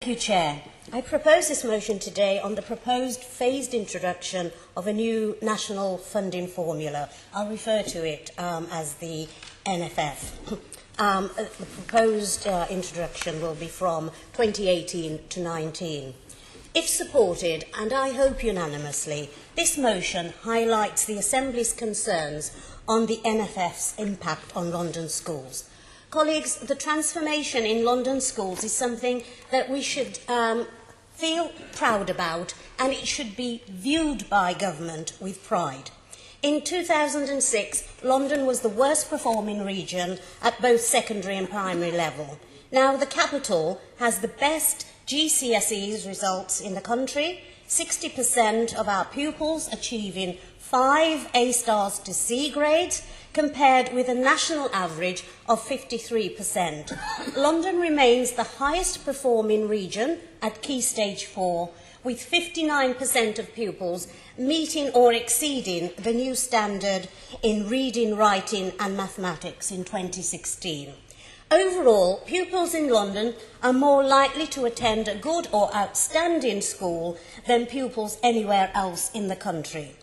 Thank you, Chair. I propose this motion today on the proposed phased introduction of a new national funding formula. I'll refer to it as the NFF. The proposed introduction will be from 2018 to 19. If supported, and I hope unanimously, this motion highlights the Assembly's concerns on the NFF's impact on London schools. Colleagues, the transformation in London schools is something that we should feel proud about, and it should be viewed by government with pride. In 2006, London was the worst performing region at both secondary and primary level. Now, the capital has the best GCSE results in the country, 60% of our pupils achieving 5 A stars to C grades, compared with a national average of 53%. London remains the highest performing region at Key Stage 4, with 59% of pupils meeting or exceeding the new standard in reading, writing and mathematics in 2016. Overall, pupils in London are more likely to attend a good or outstanding school than pupils anywhere else in the country.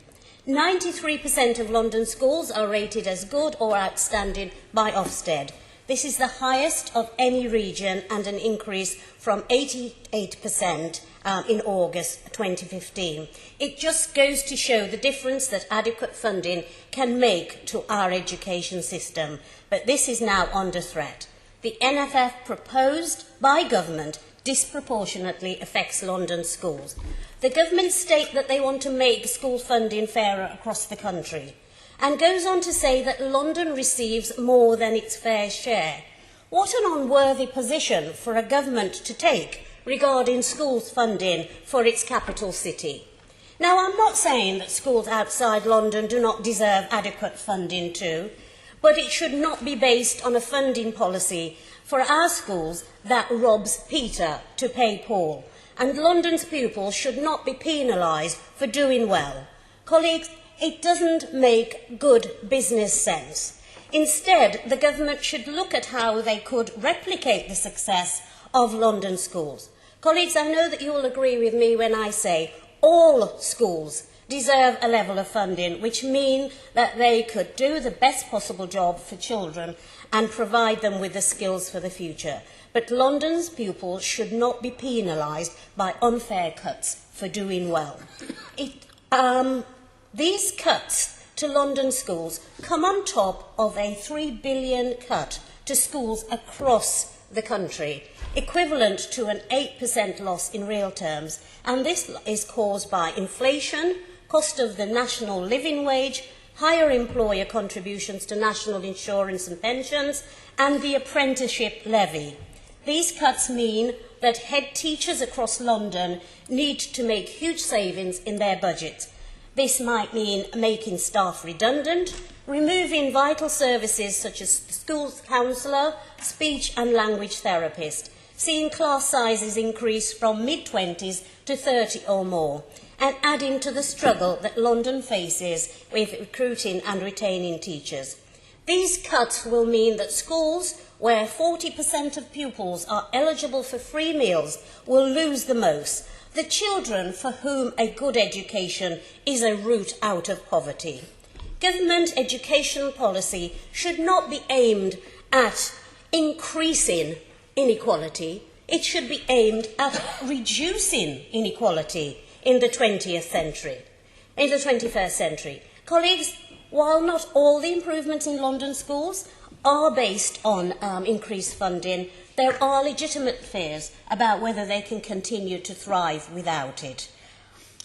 93% of London schools are rated as good or outstanding by Ofsted. This is the highest of any region and an increase from 88% in August 2015. It just goes to show the difference that adequate funding can make to our education system. But this is now under threat. The NFF proposed by government disproportionately affects London schools. The government state that they want to make school funding fairer across the country, and goes on to say that London receives more than its fair share. What an unworthy position for a government to take regarding schools funding for its capital city. Now, I'm not saying that schools outside London do not deserve adequate funding too, but it should not be based on a funding policy for our schools that robs Peter to pay Paul, and London's pupils should not be penalised for doing well. Colleagues, it doesn't make good business sense. Instead, the government should look at how they could replicate the success of London schools. Colleagues, I know that you will agree with me when I say all schools deserve a level of funding which means that they could do the best possible job for children and provide them with the skills for the future. But London's pupils should not be penalised by unfair cuts for doing well. These cuts to London schools come on top of a £3 billion cut to schools across the country, equivalent to an 8% loss in real terms, and this is caused by inflation, cost of the national living wage, higher employer contributions to national insurance and pensions, and the apprenticeship levy. These cuts mean that head teachers across London need to make huge savings in their budgets. This might mean making staff redundant, removing vital services such as school counsellor, speech and language therapist, seeing class sizes increase from mid-20s to 30 or more, and adding to the struggle that London faces with recruiting and retaining teachers. These cuts will mean that schools where 40% of pupils are eligible for free meals will lose the most, the children for whom a good education is a route out of poverty. Government education policy should not be aimed at increasing inequality. It should be aimed at reducing inequality in the 21st century. Colleagues, while not all the improvements in London schools are based on increased funding, there are legitimate fears about whether they can continue to thrive without it.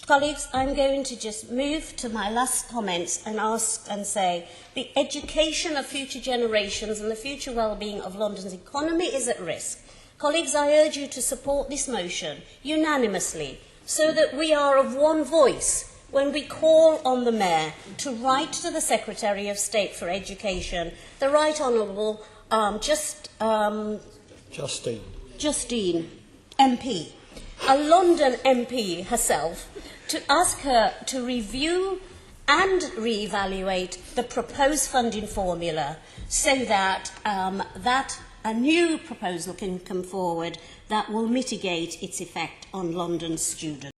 Colleagues, I'm going to just move to my last comments and ask and say the education of future generations and the future well-being of London's economy is at risk. Colleagues, I urge you to support this motion unanimously so that we are of one voice when we call on the Mayor to write to the Secretary of State for Education, the Right Honourable Justine MP, a London MP herself, to ask her to review and reevaluate the proposed funding formula so that a new proposal can come forward that will mitigate its effect on London students.